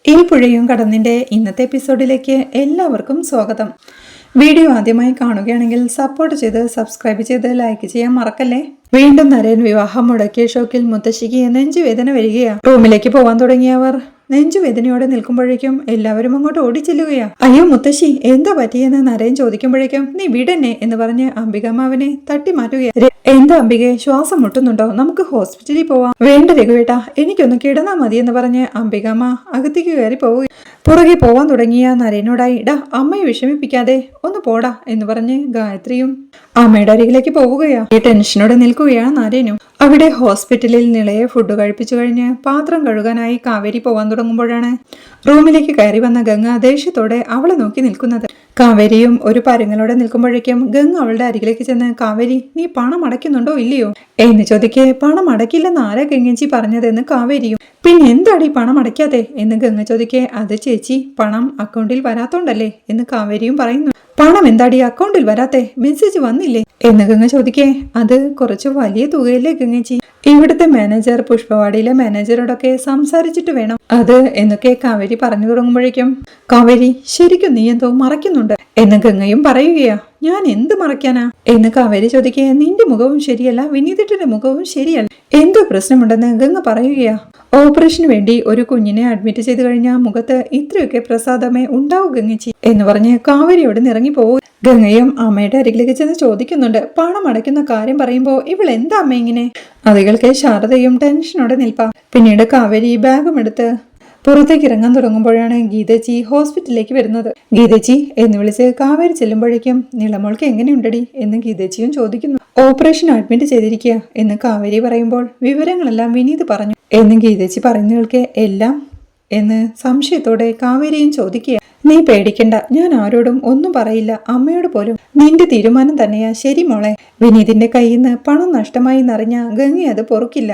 ഈ പുഴയും കടന്നിന്റെ ഇന്നത്തെ എപ്പിസോഡിലേക്ക് എല്ലാവർക്കും സ്വാഗതം. വീഡിയോ ആദ്യമായി കാണുകയാണെങ്കിൽ സപ്പോർട്ട് ചെയ്ത് സബ്സ്ക്രൈബ് ചെയ്ത് ലൈക്ക് ചെയ്യാൻ മറക്കല്ലേ. വീണ്ടും നരേൻ വിവാഹം മുടക്കിയ ഷോക്കിൽ മുത്തശ്ശിക്ക് നെഞ്ചുവേദന വരികയാണ്. റൂമിലേക്ക് പോവാൻ തുടങ്ങിയവർ നെഞ്ചുവേദനയോടെ നിൽക്കുമ്പോഴേക്കും എല്ലാവരും അങ്ങോട്ട് ഓടിച്ചെല്ലുകയാ. അയ്യോ മുത്തശ്ശി, എന്താ പറ്റിയെന്ന് നരേൻ ചോദിക്കുമ്പോഴേക്കും നീ വിടന്നെ എന്ന് പറഞ്ഞ് അംബികാമാവനെ തട്ടി മാറ്റുകയാണ്. എന്താ അംബികയെ, ശ്വാസം മുട്ടുന്നുണ്ടോ? നമുക്ക് ഹോസ്പിറ്റലിൽ പോവാം. വേണ്ട രഘുവേട്ടാ, എനിക്കൊന്ന് കിടന്നാ മതി എന്ന് പറഞ്ഞ് അംബികാമ്മ അകത്തേക്ക് കയറി പോവുക. പുറകെ പോവാൻ തുടങ്ങിയ നരേനോടായി ഇടാ അമ്മയെ വിഷമിപ്പിക്കാതെ ഒന്ന് പോടാ എന്ന് പറഞ്ഞ് ഗായത്രിയും അമ്മയുടെ അരികിലേക്ക് പോവുകയാ. ഈ ടെൻഷനോടെ നിൽക്കുകയാണ് നരേനും. അവിടെ ഹോസ്പിറ്റലിൽ നിളയെ ഫുഡ് കഴിപ്പിച്ചു കഴിഞ്ഞ് പാത്രം കഴുകാനായി കാവേരി പോവാൻ തുടങ്ങുമ്പോഴാണ് റൂമിലേക്ക് കയറി വന്ന ഗംഗ ദേഷ്യത്തോടെ അവളെ നോക്കി നിൽക്കുന്നത്. കാവേരിയും ഒരു പരുങ്ങലോടെ നിൽക്കുമ്പോഴേക്കും ഗംഗ അവളുടെ അരികിലേക്ക് ചെന്ന് കാവേരി, നീ പണം അടയ്ക്കുന്നുണ്ടോ ഇല്ലയോ എന്ന് ചോദിക്കെ പണം അടയ്ക്കില്ലെന്ന് ആരാ ഗംഗേച്ചി പറഞ്ഞതെന്ന് കാവേരിയും. പിന്നെ എന്താടി പണം അടയ്ക്കാതെ എന്ന് ഗംഗ ചോദിക്കെ അത് ചേച്ചി പണം അക്കൗണ്ടിൽ വരാത്തോണ്ടല്ലേ എന്ന് കാവേരിയും പറയുന്നു. പണം എന്താടി അക്കൗണ്ടിൽ വരാത്തെ, മെസ്സേജ് വന്നില്ലേ എന്ന് ഗംഗ ചോദിക്കേ. അത് കുറച്ച് വലിയ തുകയല്ലേ ഗംഗേച്ചി, ഇവിടുത്തെ മാനേജർ പുഷ്പവാടിയിലെ മാനേജറോടൊക്കെ സംസാരിച്ചിട്ട് വേണം അത് എന്നൊക്കെ കാവേരി പറഞ്ഞു തുടങ്ങുമ്പോഴേക്കും കാവേരി, ശരിക്കും നീ എന്തോ മറയ്ക്കുന്നുണ്ട് എന്ന് ഗംഗയും പറയുകയാ. ഞാൻ എന്ത് മറയ്ക്കാനാ എന്ന് കാവേരി ചോദിക്കേ. നിന്റെ മുഖവും ശരിയല്ല, വിനീതന്റെ മുഖവും ശരിയല്ല, എന്തോ പ്രശ്നമുണ്ടെന്ന് ഗംഗ പറയുകയാ. ഓപ്പറേഷന് വേണ്ടി ഒരു കുഞ്ഞിനെ അഡ്മിറ്റ് ചെയ്ത് കഴിഞ്ഞാൽ മുഖത്ത് ഇത്രയൊക്കെ പ്രസാദമേ ഉണ്ടാവൂ ഗംഗച്ചി എന്ന് പറഞ്ഞ് കാവേരിയോട് നിറങ്ങി പോകും. ഗംഗയും അമ്മയുടെ അരികിലേക്ക് ചെന്ന് ചോദിക്കുന്നുണ്ട്. പണം അടയ്ക്കുന്ന കാര്യം പറയുമ്പോ ഇവൾ എന്താ അമ്മ ഇങ്ങനെ? അതുകൾക്ക് ശാരദയും ടെൻഷനോടെ നിൽപ്പാ. പിന്നീട് കാവേരി ബാഗും എടുത്ത് പുറത്തേക്ക് ഇറങ്ങാൻ തുടങ്ങുമ്പോഴാണ് ഗീതച്ചി ഹോസ്പിറ്റലിലേക്ക് വരുന്നത്. ഗീതച്ചി എന്ന് വിളിച്ച് കാവേരി ചെല്ലുമ്പോഴേക്കും നിളമോൾക്ക് എങ്ങനെയുണ്ടടി എന്ന് ഗീതച്ചിയും ചോദിക്കുന്നു. ഓപ്പറേഷൻ അഡ്മിറ്റ് ചെയ്തിരിക്കുക എന്ന് കാവേരി പറയുമ്പോൾ വിവരങ്ങളെല്ലാം വിനീത് പറഞ്ഞു എന്ന് ഗീതച്ചി പറയുന്നവൾക്ക് എല്ലാം എന്ന് സംശയത്തോടെ കാവേരിയും ചോദിക്കുക. നീ പേടിക്കണ്ട, ഞാൻ ആരോടും ഒന്നും പറയില്ല, അമ്മയോട് പോലും. നിന്റെ തീരുമാനം തന്നെയാ ശരി മോളെ. വിനീതിന്റെ കയ്യിൽ നിന്ന് പണം നഷ്ടമായി എന്നറിഞ്ഞ ഗംഗ അത് പൊറുക്കില്ല.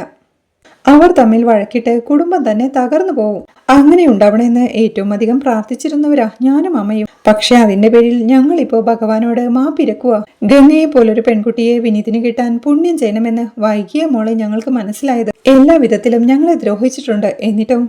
അവർ തമ്മിൽ വഴക്കിട്ട് കുടുംബം തന്നെ തകർന്നു പോവും. അങ്ങനെ ഉണ്ടാവണമെന്ന് ഏറ്റവും അധികം പ്രാർത്ഥിച്ചിരുന്നവരാ ഞാനും അമ്മയും. പക്ഷെ അതിന്റെ പേരിൽ ഞങ്ങളിപ്പോ ഭഗവാനോട് മാപ്പിരക്കുക. ഗംഗയെ പോലൊരു പെൺകുട്ടിയെ വിനീതിന് കിട്ടാൻ പുണ്യം ചെയ്യണമെന്ന് വൈകിയ മോളെ ഞങ്ങൾക്ക് മനസ്സിലായത്. എല്ലാ വിധത്തിലും ഞങ്ങളെ ദ്രോഹിച്ചിട്ടുണ്ട്. എന്നിട്ടും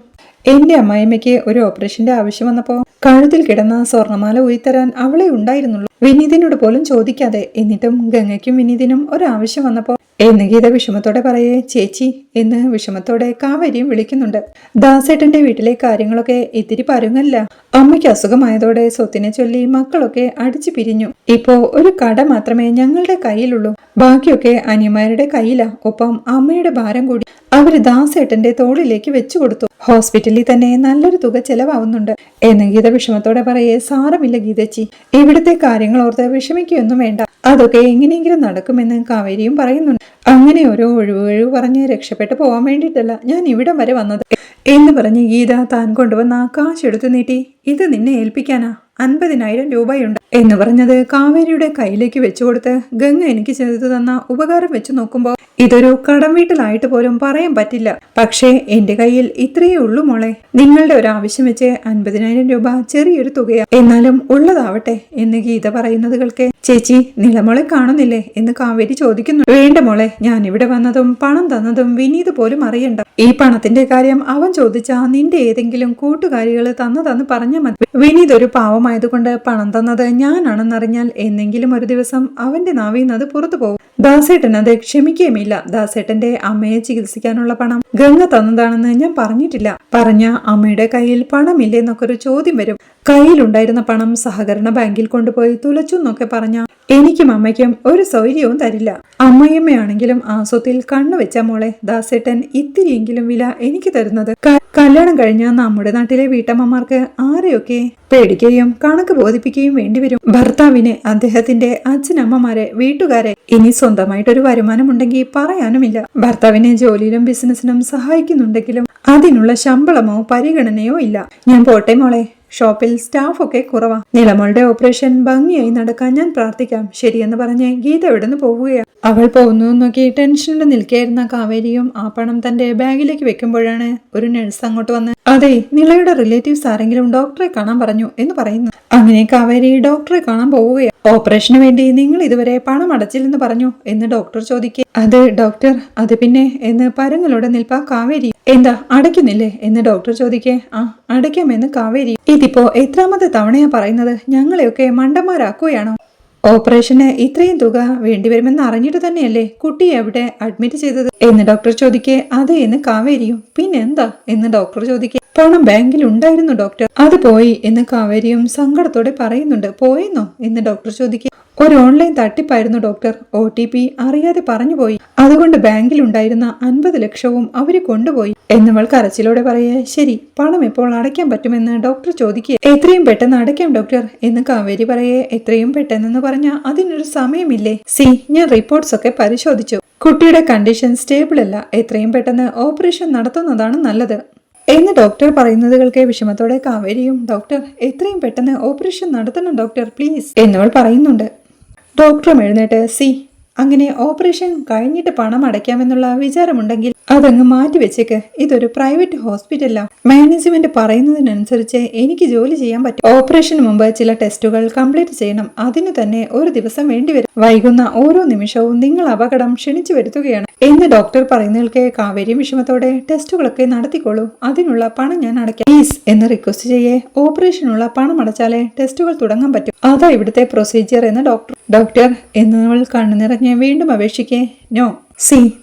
എന്റെ അമ്മായിമ്മയ്ക്ക് ഒരു ഓപ്പറേഷന്റെ ആവശ്യം വന്നപ്പോ കഴുത്തിൽ കിടന്ന സ്വർണമാല ഊരിത്തരാൻ അവളെ ഉണ്ടായിരുന്നുള്ളൂ, വിനീതിനോട് പോലും ചോദിക്കാതെ. എന്നിട്ടും ഗംഗയ്ക്കും വിനീതിനും ഒരാവശ്യം വന്നപ്പോ എന്ന് ഗീത വിഷമത്തോടെ പറയേ. ചേച്ചി എന്ന് വിഷമത്തോടെ കാവേരിയും വിളിക്കുന്നുണ്ട്. ദാസേട്ടന്റെ വീട്ടിലെ കാര്യങ്ങളൊക്കെ ഇത്തിരി പരുങ്ങല്ല. അമ്മയ്ക്ക് അസുഖമായതോടെ സ്വത്തിനെ ചൊല്ലി മക്കളൊക്കെ അടിച്ചു പിരിഞ്ഞു. ഇപ്പോ ഒരു കട മാത്രമേ ഞങ്ങളുടെ കയ്യിലുള്ളൂ, ബാക്കിയൊക്കെ അനിയന്മാരുടെ കയ്യിലാ. ഒപ്പം അമ്മയുടെ ഭാരം കൂടി അവര് ദാസേട്ടന്റെ തോളിലേക്ക് വെച്ചു കൊടുത്തു. ഹോസ്പിറ്റലിൽ തന്നെ നല്ലൊരു തുക ചെലവാവുന്നുണ്ട് എന്ന് ഗീത വിഷമത്തോടെ പറയേ. സാരമില്ല ഗീതച്ചി, ഇവിടുത്തെ കാര്യങ്ങൾ ഓർത്ത് വിഷമിക്കുകയൊന്നും വേണ്ട, അതൊക്കെ എങ്ങനെയെങ്കിലും നടക്കുമെന്ന് കാവേരിയും പറയുന്നുണ്ട്. അങ്ങനെ ഓരോ ഒഴിവ് പറഞ്ഞ് രക്ഷപ്പെട്ടു പോവാൻ വേണ്ടിയിട്ടല്ല ഞാൻ ഇവിടം വരെ വന്നത് എന്ന് പറഞ്ഞ് ഗീത താൻ കൊണ്ടുവന്ന കാശെടുത്തു നീട്ടി. ഇത് നിന്നെ ഏൽപ്പിക്കാനാ, 50,000 രൂപയുണ്ട് എന്ന് പറഞ്ഞത് കാവേരിയുടെ കയ്യിലേക്ക് വെച്ചുകൊടുത്ത് ഗംഗ എനിക്ക് ചെയ്തു തന്ന ഉപകാരം വെച്ച് നോക്കുമ്പോ ഇതൊരു കടം വീട്ടിലായിട്ട് പോലും പറയാൻ പറ്റില്ല. പക്ഷേ എന്റെ കയ്യിൽ ഇത്രയേ ഉള്ളൂ മോളെ. നിങ്ങളുടെ ഒരു ആവശ്യം വെച്ച് 50,000 രൂപ ചെറിയൊരു തുകയാ, എന്നാലും ഉള്ളതാവട്ടെ എന്ന് ഗീത പറയുന്നത് കേൾക്കെ ചേച്ചി നിളമോളെ കാണുന്നില്ലേ എന്ന് കാവേരി ചോദിക്കുന്നു. വേണ്ട മോളെ, ഞാൻ ഇവിടെ വന്നതും പണം തന്നതും വിനീത് പോലും അറിയണ്ട. ഈ പണത്തിന്റെ കാര്യം അവൻ ചോദിച്ചാ നിന്റെ ഏതെങ്കിലും കൂട്ടുകാരികൾ തന്നതെന്ന് പറഞ്ഞാൽ മതി. വിനീത് ഒരു പാവമായതുകൊണ്ട് പണം തന്നത് ഞാനാണെന്നറിഞ്ഞാൽ എന്നെങ്കിലും ഒരു ദിവസം അവന്റെ നാവിന്ന് അത് പുറത്തു പോകും. ദാസേട്ടൻ അത് ക്ഷമിക്കുകയുമില്ല. ദാസേട്ടന്റെ അമ്മയെ ചികിത്സിക്കാനുള്ള പണം ഗംഗ തന്നതാണെന്ന് ഞാൻ പറഞ്ഞിട്ടില്ല. പറഞ്ഞ അമ്മയുടെ കയ്യിൽ പണമില്ലെന്നൊക്കെ ഒരു ചോദ്യം വരും. കയ്യിലുണ്ടായിരുന്ന പണം സഹകരണ ബാങ്കിൽ കൊണ്ടുപോയി തുലച്ചു എന്നൊക്കെ പറഞ്ഞ എനിക്കും അമ്മയ്ക്കും ഒരു സൗകര്യവും തരില്ല. അമ്മയമ്മയാണെങ്കിലും ആ സ്വത്തിൽ കണ്ണുവെച്ച മോളെ ദാസേട്ടൻ ഇത്തിരിയെങ്കിലും വില എനിക്ക് തരുന്നത്. കല്യാണം കഴിഞ്ഞ നമ്മുടെ നാട്ടിലെ വീട്ടമ്മമാർക്ക് ആരെയൊക്കെ പേടിക്കുകയും കണക്ക് ബോധിപ്പിക്കുകയും വേണ്ടിവരും. ഭർത്താവിനെ, അദ്ദേഹത്തിന്റെ അച്ഛനമ്മമാരെ, വീട്ടുകാരെ. ഇനി സ്വന്തമായിട്ടൊരു വരുമാനം ഉണ്ടെങ്കിൽ പറയാനുമില്ല. ഭർത്താവിനെ ജോലിയിലും ബിസിനസ്സിനും സഹായിക്കുന്നുണ്ടെങ്കിലും അതിനുള്ള ശമ്പളമോ പരിഗണനയോ ഇല്ല. ഞാൻ പോട്ടെ മോളെ, ഷോപ്പിൽ സ്റ്റാഫൊക്കെ കുറവാ. നിലമോളുടെ ഓപ്പറേഷൻ ഭംഗിയായി നടക്കാൻ ഞാൻ പ്രാർത്ഥിക്കാം. ശരിയെന്ന് പറഞ്ഞ് ഗീത എവിടുന്ന് പോവുകയാണ്. അവൾ പോകുന്നു നോക്കി ടെൻഷനിൽ നിൽക്കുകയായിരുന്ന കാവേരിയും ആ പണം തന്റെ ബാഗിലേക്ക് വെക്കുമ്പോഴാണ് ഒരു നഴ്സ് അങ്ങോട്ട് വന്ന് അതെ നിളയുടെ റിലേറ്റീവ്സ് ആരെങ്കിലും ഡോക്ടറെ കാണാൻ പറഞ്ഞു എന്ന് പറയുന്നു. അങ്ങനെ കാവേരി ഡോക്ടറെ കാണാൻ പോവുകയാണ്. ഓപ്പറേഷന് വേണ്ടി നിങ്ങൾ ഇതുവരെ പണം അടച്ചില്ലെന്ന് പറഞ്ഞു എന്ന് ഡോക്ടർ ചോദിക്കേ. അത് ഡോക്ടർ, അത് പിന്നെ എന്ന് പരങ്ങളോടെ നിൽപ്പാ കാവേരി. എന്താ അടയ്ക്കുന്നില്ലേ എന്ന് ഡോക്ടർ ചോദിക്കേ. അടയ്ക്കാമെന്ന് കാവേരി. ഇതിപ്പോ എത്രാമത്തെ തവണയാ പറയുന്നത്? ഞങ്ങളെയൊക്കെ മണ്ടന്മാരാക്കുകയാണോ? ഓപ്പറേഷന് ഇത്രയും തുക വേണ്ടിവരുമെന്ന് അറിഞ്ഞിട്ട് തന്നെയല്ലേ കുട്ടിയെ എവിടെ അഡ്മിറ്റ് ചെയ്തത് എന്ന് ഡോക്ടർ ചോദിക്കേ. അതെ എന്ന് കാവേരിയും. പിന്നെന്താ എന്ന് ഡോക്ടർ ചോദിക്കേ. പണം ബാങ്കിൽ ഉണ്ടായിരുന്നു ഡോക്ടർ, അത് പോയി എന്ന് കാവേരിയും സങ്കടത്തോടെ പറയുന്നുണ്ട്. പോയെന്നോ എന്ന് ഡോക്ടർ ചോദിക്കേ. ഒരു ഓൺലൈൻ തട്ടിപ്പായിരുന്നു ഡോക്ടർ. OTP അറിയാതെ പറഞ്ഞു പോയി. അതുകൊണ്ട് ബാങ്കിൽ ഉണ്ടായിരുന്ന 50 ലക്ഷവും അവര് കൊണ്ടുപോയി എന്നവൾ കരച്ചിലോടെ പറയേ. ശരി, പണം എപ്പോൾ അടയ്ക്കാൻ പറ്റുമെന്ന് ഡോക്ടർ ചോദിക്കുക. എത്രയും പെട്ടെന്ന് അടയ്ക്കാം ഡോക്ടർ എന്ന് കാവേരി പറയേ. എത്രയും പെട്ടെന്ന് പറഞ്ഞാൽ അതിനൊരു സമയമില്ലേ? ഞാൻ റിപ്പോർട്ട്സ് ഒക്കെ പരിശോധിച്ചു. കുട്ടിയുടെ കണ്ടീഷൻ സ്റ്റേബിൾ അല്ല. എത്രയും പെട്ടെന്ന് ഓപ്പറേഷൻ നടത്തുന്നതാണ് നല്ലത് എന്ന് ഡോക്ടർ പറയുന്നത് കേൾക്കെ വിഷമത്തോടെ കാവേരിയും. ഡോക്ടർ, എത്രയും പെട്ടെന്ന് ഓപ്പറേഷൻ നടത്തണം ഡോക്ടർ പ്ലീസ് എന്നവൾ പറയുന്നുണ്ട്. ഡോക്ടറും എഴുന്നേറ്റ് അങ്ങനെ ഓപ്പറേഷൻ കഴിഞ്ഞിട്ട് പണം അടയ്ക്കാമെന്നുള്ള വിചാരമുണ്ടെങ്കിൽ അതങ്ങ് മാറ്റിവെച്ചേക്ക്. ഇതൊരു പ്രൈവറ്റ് ഹോസ്പിറ്റലാണ്. മാനേജ്മെന്റ് പറയുന്നതിനനുസരിച്ച് എനിക്ക് ജോലി ചെയ്യാൻ പറ്റും. ഓപ്പറേഷന് മുമ്പ് ചില ടെസ്റ്റുകൾ കംപ്ലീറ്റ് ചെയ്യണം. അതിനു തന്നെ ഒരു ദിവസം വേണ്ടിവരും. വൈകുന്ന ഓരോ നിമിഷവും നിങ്ങൾ അപകടം ക്ഷണിച്ചു വരുത്തുകയാണ് എന്ന് ഡോക്ടർ പറയുന്നതിൽക്കെ കാവേരി വിഷമത്തോടെ ടെസ്റ്റുകളൊക്കെ നടത്തിക്കോളൂ, അതിനുള്ള പണം ഞാൻ അടയ്ക്കാം പ്ലീസ് എന്ന് റിക്വസ്റ്റ് ചെയ്യേ. ഓപ്പറേഷനുള്ള പണം അടച്ചാലേ ടെസ്റ്റുകൾ തുടങ്ങാൻ പറ്റും. അതാ ഇവിടുത്തെ പ്രൊസീജിയർ എന്ന് ഡോക്ടർ എന്നവൾ കണ്ണു നിറഞ്ഞ് വീണ്ടും അപേക്ഷിക്കേ. നോ,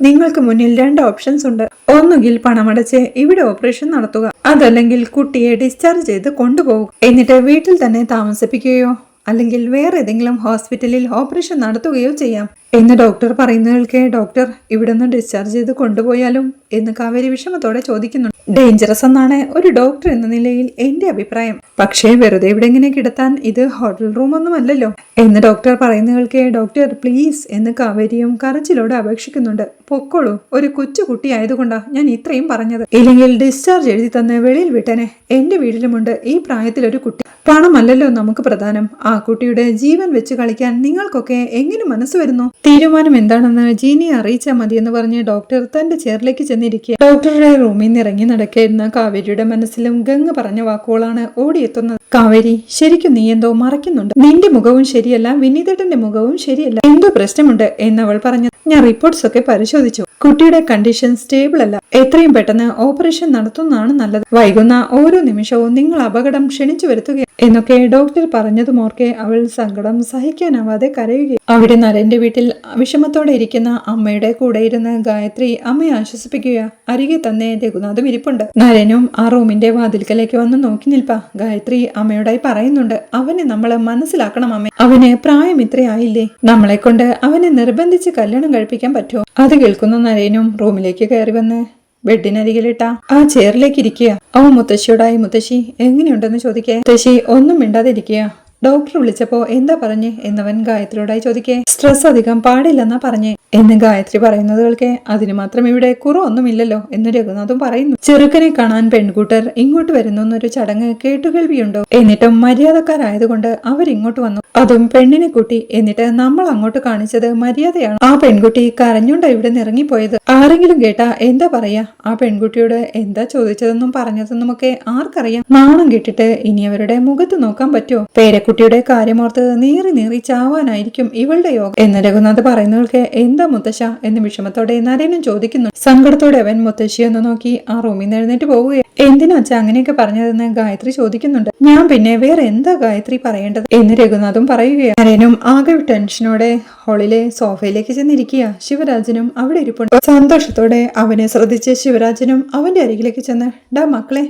നിങ്ങൾക്ക് മുന്നിൽ 2 ഓപ്ഷൻസ് ഉണ്ട്. ഒന്നുകിൽ പണമടച്ച് ഇവിടെ ഓപ്പറേഷൻ നടത്തുക, അതല്ലെങ്കിൽ കുട്ടിയെ ഡിസ്ചാർജ് ചെയ്ത് കൊണ്ടുപോകുക, എന്നിട്ട് വീട്ടിൽ തന്നെ താമസിപ്പിക്കുകയോ അല്ലെങ്കിൽ വേറെ ഏതെങ്കിലും ഹോസ്പിറ്റലിൽ ഓപ്പറേഷൻ നടത്തുകയോ ചെയ്യാം എന്ന് ഡോക്ടർ പറയുന്നതിൽക്കെ. ഡോക്ടർ, ഇവിടെ നിന്ന് ഡിസ്ചാർജ് ചെയ്ത് കൊണ്ടുപോയാലും എന്ന് കാവേരി വിഷമത്തോടെ ചോദിക്കുന്നു. ഡേഞ്ചറസ് എന്നാണ് ഒരു ഡോക്ടർ എന്ന നിലയിൽ എന്റെ അഭിപ്രായം. പക്ഷേ വെറുതെ ഇവിടെ ഇങ്ങനെ കിടത്താൻ ഇത് ഹോട്ടൽ റൂം ഒന്നും അല്ലല്ലോ എന്ന് ഡോക്ടർ പറയുന്നതിൽക്കെ. ഡോക്ടർ പ്ലീസ് എന്ന് കാവേരിയും കരച്ചിലോടെ അപേക്ഷിക്കുന്നുണ്ട്. പൊക്കോളൂ, ഒരു കൊച്ചു കുട്ടി ആയതുകൊണ്ടാ ഞാൻ ഇത്രയും പറഞ്ഞത്. ഇല്ലെങ്കിൽ ഡിസ്ചാർജ് എഴുതി തന്ന് വെളിയിൽ വിട്ടനെ. എന്റെ വീട്ടിലുമുണ്ട് ഈ പ്രായത്തിലൊരു കുട്ടി. പണമല്ലല്ലോ നമുക്ക് പ്രധാനം. ആ കുട്ടിയുടെ ജീവൻ വെച്ച് കളിക്കാൻ നിങ്ങൾക്കൊക്കെ എങ്ങനെ മനസ്സ് വരുന്നു? തീരുമാനം എന്താണെന്ന് ജീനിയെ അറിയിച്ചാൽ മതിയെന്ന് പറഞ്ഞ് ഡോക്ടർ തന്റെ ചെയറിലേക്ക് ചെന്നിരിക്കുക. ഡോക്ടറുടെ റൂമിൽ നിന്ന് ഇറങ്ങി നടക്കുന്ന കാവേരിയുടെ മനസ്സിലും ഗംഗ പറഞ്ഞ വാക്കുകളാണ് ഓടിയെത്തുന്നത്. കാവേരി, ശരിക്കും നീ എന്തോ മറയ്ക്കുന്നുണ്ട്. നിന്റെ മുഖവും ശരിയല്ല, വിനീതേട്ടന്റെ മുഖവും ശരിയല്ല. എന്തോ പ്രശ്നമുണ്ട് എന്നവൾ പറഞ്ഞു. ഞാൻ റിപ്പോർട്ട്സ് ഒക്കെ പരിശോധിച്ചു. കുട്ടിയുടെ കണ്ടീഷൻ സ്റ്റേബിൾ അല്ല. എത്രയും പെട്ടെന്ന് ഓപ്പറേഷൻ നടത്തുന്നതാണ് നല്ലത്. വൈകുന്ന ഓരോ നിമിഷവും നിങ്ങൾ അപകടം ക്ഷണിച്ചു വരുത്തുക എന്നൊക്കെ ഡോക്ടർ പറഞ്ഞതും ഓർക്കെ അവൾ സങ്കടം സഹിക്കാനാവാതെ കരയുകയും. അവിടെ നരന്റെ വീട്ടിൽ വിഷമത്തോടെ ഇരിക്കുന്ന അമ്മയുടെ കൂടെ ഇരുന്ന് ഗായത്രി അമ്മയെ ആശ്വസിപ്പിക്കുക. അരികെ തന്നെ രഘുനാഥും ഇരിപ്പുണ്ട്. നരനും ആ റൂമിന്റെ വാതിൽക്കലേക്ക് വന്ന് നോക്കി നിൽപ്പാ. ഗായത്രി അമ്മയോടായി പറയുന്നുണ്ട്. അവനെ നമ്മള് മനസ്സിലാക്കണം അമ്മേ. അവന് പ്രായം ഇത്രയായില്ലേ? നമ്മളെ കൊണ്ട് അവനെ നിർബന്ധിച്ച് കല്യാണം കഴിപ്പിക്കാൻ പറ്റുമോ? അത് കേൾക്കുന്ന നരേനും റൂമിലേക്ക് കയറി വന്ന് ബെഡിനരികിലിട്ട ആ ചെയറിലേക്ക് ഇരിക്കുക. മുത്തശ്ശിയോടായി മുത്തശ്ശി എങ്ങനെയുണ്ടെന്ന് ചോദിക്കേ. മുത്തശ്ശി ഒന്നും മിണ്ടാതിരിക്കുക. ഡോക്ടർ വിളിച്ചപ്പോ എന്താ പറഞ്ഞേ എന്നവൻ ഗായത്രിയോടായി ചോദിക്കേ. സ്ട്രെസ് അധികം പാടില്ലെന്നാ പറഞ്ഞേ എന്ന് ഗായത്രി പറയുന്നത് കേൾക്കെ. അതിന് മാത്രം ഇവിടെ കുറവൊന്നുമില്ലല്ലോ എന്ന് രഘുനാഥും പറയുന്നു. ചെറുക്കനെ കാണാൻ പെൺകൂട്ടർ ഇങ്ങോട്ട് വരുന്നു എന്നൊരു ചടങ്ങ് കേട്ടുകേൾവിയുണ്ടോ? എന്നിട്ടും മര്യാദക്കാരായതുകൊണ്ട് അവരിങ്ങോട്ട് വന്നു, അതും പെണ്ണിനെ കൂട്ടി. എന്നിട്ട് നമ്മൾ അങ്ങോട്ട് കാണിച്ചത് മര്യാദയാണ്. ആ പെൺകുട്ടി കരഞ്ഞുകൊണ്ടാ ഇവിടെ ഇറങ്ങിപ്പോയത്. ആരെങ്കിലും കേട്ടാ എന്താ പറയാ? ആ പെൺകുട്ടിയോട് എന്താ ചോദിച്ചതെന്നും പറഞ്ഞതെന്നും ഒക്കെ ആർക്കറിയാം? നാണം കെട്ടിട്ട് ഇനി അവരുടെ മുഖത്ത് നോക്കാൻ പറ്റുമോ? പേരക്കുട്ടിയുടെ കാര്യമോർത്ത് നീറി ചാവാനായിരിക്കും ഇവളുടെ യോഗം എന്ന് രഘുനാഥ് പറയുന്നവൾക്ക്. എന്താ മുത്തശ്ശ എന്ന് വിഷമത്തോടെ നരേനും ചോദിക്കുന്നു. സങ്കടത്തോടെ അവൻ മുത്തശ്ശിയൊന്ന് നോക്കി ആ റൂമിൽ നിന്ന് എഴുന്നേറ്റ് പോവുകയാണ്. എന്തിനാ അച്ഛാ അങ്ങനെയൊക്കെ പറഞ്ഞതെന്ന് ഗായത്രി ചോദിക്കുന്നുണ്ട്. ഞാൻ പിന്നെ വേറെ എന്താ ഗായത്രി പറയേണ്ടത് എന്ന് രഘുനാഥും പറയുകയാണ്. നരേനും ആകെ ടെൻഷനോടെ ഹാളിലെ സോഫയിലേക്ക് ചെന്നിരിക്കുക. ശിവരാജനും അവിടെ ഇരിപ്പുണ്ട്. സന്തോഷത്തോടെ അവനെ ശ്രദ്ധിച്ച് ശിവരാജനും അവന്റെ അരികിലേക്ക് ചെന്ന്, ഡാ മക്കളെ,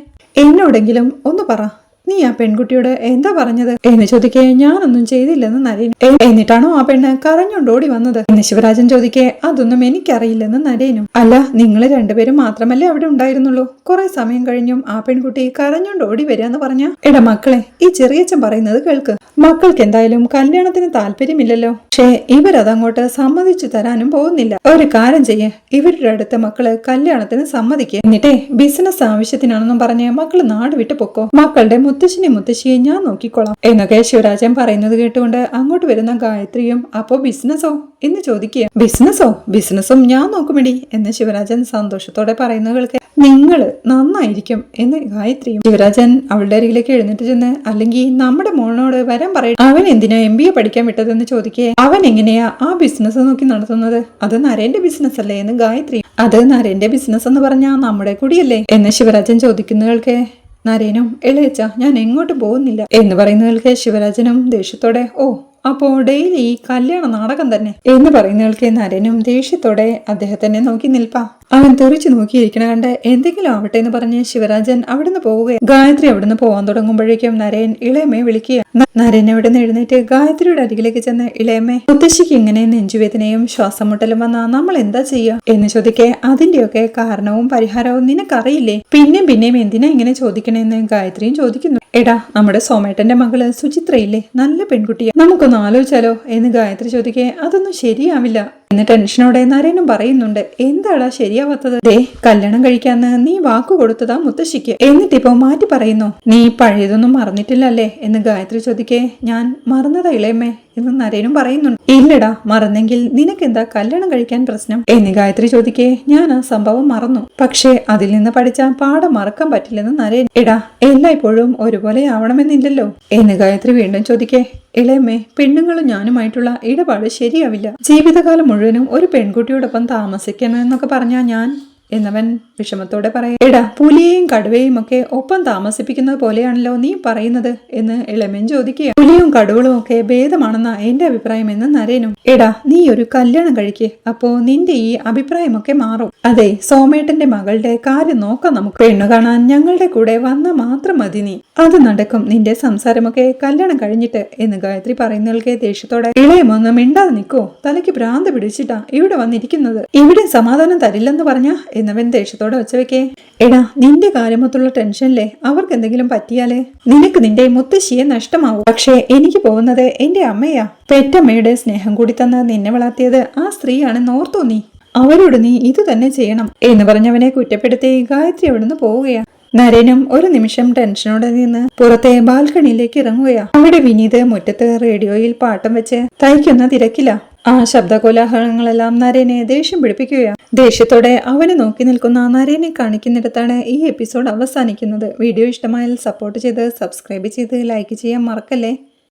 എന്നോടെങ്കിലും ഒന്ന് പറ, നീ ആ പെൺകുട്ടിയോട് എന്താ പറഞ്ഞത് എന്ന് ചോദിക്കേ. ഞാനൊന്നും ചെയ്തില്ലെന്ന് നരേൻ. എന്നിട്ടാണോ ആ പെണ്ണ് കരഞ്ഞോണ്ടോടി വന്നത് എന്ന് ശിവരാജൻ ചോദിക്കേ. അതൊന്നും എനിക്കറിയില്ലെന്ന് നരേനും. അല്ല, നിങ്ങൾ രണ്ടുപേരും മാത്രമല്ലേ അവിടെ ഉണ്ടായിരുന്നുള്ളൂ? കുറെ സമയം കഴിഞ്ഞും ആ പെൺകുട്ടി കരഞ്ഞോണ്ടോടി വരികയെന്ന് പറഞ്ഞ. എടാ മക്കളെ, ഈ ചെറിയച്ഛൻ പറയുന്നത് കേൾക്ക്. മക്കൾക്ക് എന്തായാലും കല്യാണത്തിന് താല്പര്യമില്ലല്ലോ. പക്ഷേ ഇവരതങ്ങോട്ട് സമ്മതിച്ചു തരാനും പോകുന്നില്ല. ഒരു കാര്യം ചെയ്യേ, ഇവരുടെ അടുത്ത മക്കള് കല്യാണത്തിന് സമ്മതിക്കുക. എന്നിട്ടേ ബിസിനസ് ആവശ്യത്തിനാണെന്നും പറഞ്ഞ് മക്കള് നാട് വിട്ടു പൊക്കോ. മക്കളുടെ മുത്തശ്ശിയെ ഞാൻ നോക്കിക്കോളാം എന്നൊക്കെ ശിവരാജൻ പറയുന്നത് കേട്ടുകൊണ്ട് അങ്ങോട്ട് വരുന്ന ഗായത്രിയും അപ്പോ ബിസിനസ്സോ എന്ന് ചോദിക്കുക. ബിസിനസ്സും ഞാൻ നോക്കുമെടി എന്ന് ശിവരാജൻ സന്തോഷത്തോടെ പറയുന്നത് കേൾക്കെ നിങ്ങള് നന്നായിരിക്കും എന്ന് ഗായത്രിയും. ശിവരാജൻ അവളുടെ അരികിലേക്ക് എഴുന്നേറ്റ് ചെന്ന് അല്ലെങ്കിൽ നമ്മുടെ മോളിനോട് വരാൻ പറയും. അവൻ എന്തിനാ MBA പഠിക്കാൻ വിട്ടതെന്ന് ചോദിക്കേ. അവൻ എങ്ങനെയാ ആ ബിസിനസ് നോക്കി നടത്തുന്നത്? അത് നരേന്റെ ബിസിനസ് അല്ലേ എന്ന് ഗായത്രി. അത് നരേന്റെ ബിസിനസ് എന്ന് പറഞ്ഞാ നമ്മുടെ കൂടിയല്ലേ എന്ന് ശിവരാജൻ ചോദിക്കുന്നവൾക്ക് നരേനും ഇളയച്ച ഞാൻ എങ്ങോട്ടും പോകുന്നില്ല എന്ന് പറയുന്നവൾക്ക് ശിവരാജനും ദേഷ്യത്തോടെ ഓ അപ്പോ ഡെയിലി ഈ കല്യാണ നാടകം തന്നെ എന്ന് പറയുന്നവൾക്ക് നരനും ദേഷ്യത്തോടെ അദ്ദേഹത്തിനെ നോക്കി നിൽപ്പാ. അവൻ തെറിച്ചു നോക്കിയിരിക്കണ കണ്ട് എന്തെങ്കിലും ആവട്ടെ എന്ന് പറഞ്ഞ് ശിവരാജൻ അവിടുന്ന് പോവുകയാണ്. ഗായത്രി അവിടുന്ന് പോവാൻ തുടങ്ങുമ്പോഴേക്കും നരേൻ ഇളയമ്മയെ വിളിക്കുക. നരേൻ അവിടുന്ന് എഴുന്നേറ്റ് ഗായത്രിയുടെ അരികിലേക്ക് ചെന്ന് ഇളയമ്മേ മുത്തശ്ശിക്ക് ഇങ്ങനെ നെഞ്ചുവേദനയും ശ്വാസം മുട്ടലും വന്നാ നമ്മൾ എന്താ ചെയ്യുക എന്ന് ചോദിക്കേ. അതിന്റെയൊക്കെ കാരണവും പരിഹാരവും നിനക്കറിയില്ലേ? പിന്നെയും എന്തിനാ ഇങ്ങനെ ചോദിക്കണേന്ന് ഗായത്രിയും ചോദിക്കുന്നു. എടാ നമ്മുടെ സോമേട്ടന്റെ മകള് സുചിത്രയില്ലേ, നല്ല പെൺകുട്ടിയാ, നമുക്കൊന്ന് ആലോചിച്ചാലോ എന്ന് ഗായത്രി ചോദിക്കേ. അതൊന്നും ശരിയാവില്ല എന്ന് ടെൻഷനോടെ നരേനും പറയുന്നുണ്ട്. എന്താടാ ശരിയാവാത്തത്? ദേ കല്യാണം കഴിക്കാന്ന് നീ വാക്കു കൊടുത്തതാ മുത്തശ്ശിക്ക്, എന്നിട്ടിപ്പോ മാറ്റി പറയുന്നു. നീ പഴയതൊന്നും മറന്നിട്ടില്ലല്ലേ എന്ന് ഗായത്രി ചോദിക്കേ. ഞാൻ മറന്നതാ ഇളയമ്മേ എന്ന് നരേനും പറയുന്നുണ്ട്. ഇല്ലടാ, മറന്നെങ്കിൽ നിനക്കെന്താ കല്യാണം കഴിക്കാൻ പ്രശ്നം എന്ന് ഗായത്രി ചോദിക്കേ. ഞാൻ ആ സംഭവം മറന്നു, പക്ഷേ അതിൽ നിന്ന് പഠിച്ച പാഠം മറക്കാൻ പറ്റില്ലെന്ന് നരേൻ. എടാ എല്ലായ്പ്പോഴും ഒരുപോലെ ആവണമെന്നില്ലല്ലോ എന്ന് ഗായത്രി വീണ്ടും ചോദിക്കേ. ഇളയമ്മേ പെണ്ണുങ്ങളും ഞാനുമായിട്ടുള്ള ഇടപാട് ശരിയാവില്ല. ജീവിതകാലം മുഴുവനും ഒരു പെൺകുട്ടിയോടൊപ്പം താമസിക്കണമെന്നൊക്കെ പറഞ്ഞാ ഞാൻ എന്നവൻ വിഷമത്തോടെ പറയാം. എടാ പുലിയെയും കടുവയും ഒക്കെ ഒപ്പം താമസിപ്പിക്കുന്നത് പോലെയാണല്ലോ നീ പറയുന്നത് എന്ന് ഇളമൻ ചോദിക്കുക. പുലിയും കടുവകളും ഒക്കെ ഭേദമാണെന്നാ എന്റെ അഭിപ്രായം എന്ന് നരേനും. എടാ നീ ഒരു കല്യാണം കഴിക്കേ, അപ്പോ നിന്റെ ഈ അഭിപ്രായമൊക്കെ മാറും. അതെ സോമേട്ടന്റെ മകളുടെ കാര്യം നോക്കാം നമുക്ക്. പെണ്ണു കാണാൻ ഞങ്ങളുടെ കൂടെ വന്ന മാത്രം മതി, നീ അത് നടക്കും. നിന്റെ സംസാരമൊക്കെ കല്യാണം കഴിഞ്ഞിട്ട് എന്ന് ഗായത്രി പറയുന്നവൾക്ക് ദേഷ്യത്തോടെ. ഇളയമൊന്നും മിണ്ടാതെ നിൽക്കോ, തലയ്ക്ക് ഭ്രാന്ത് പിടിച്ചിട്ടാ ഇവിടെ വന്നിരിക്കുന്നത്. ഇവിടെ സമാധാനം തരില്ലെന്ന് പറഞ്ഞ എന്നവൻ ദേഷ്യത്തോടെ വെച്ചവയ്ക്കേ. എടാ നിന്റെ കാര്യമൊത്തുള്ള ടെൻഷനിലെ അവർക്ക് എന്തെങ്കിലും പറ്റിയാലേ നിനക്ക് നിന്റെ മുത്തശ്ശിയെ നഷ്ടമാവും. പക്ഷേ എനിക്ക് പോകുന്നത് എന്റെ അമ്മയാ. പെറ്റമ്മയുടെ സ്നേഹം കൂടി തന്ന് നിന്നെ വളർത്തിയത് ആ സ്ത്രീയാണെന്ന് ഓർത്തോ നീ? അവരോട് നീ ഇത് തന്നെ ചെയ്യണം എന്ന് പറഞ്ഞവനെ കുറ്റപ്പെടുത്തി ഗായത്രി അവിടുന്ന് പോവുകയാ. നരേനും ഒരു നിമിഷം ടെൻഷനോടെ നിന്ന് പുറത്തെ ബാൽക്കണിയിലേക്ക് ഇറങ്ങുകയാ. അവിടെ വിനീത് മുറ്റത്ത് റേഡിയോയിൽ പാട്ടം വെച്ച് തയ്ക്കുന്ന തിരക്കില്ല. ആ ശബ്ദകോലാഹലങ്ങളെല്ലാം നരേനെ ദേഷ്യം പിടിപ്പിക്കുകയാണ്. ദേഷ്യത്തോടെ അവനെ നോക്കി നിൽക്കുന്ന നരേനെ കാണിക്കുന്നിടത്താണ് ഈ എപ്പിസോഡ് അവസാനിക്കുന്നത്. വീഡിയോ ഇഷ്ടമായാൽ സപ്പോർട്ട് ചെയ്ത് സബ്സ്ക്രൈബ് ചെയ്ത് ലൈക്ക് ചെയ്യാൻ മറക്കല്ലേ.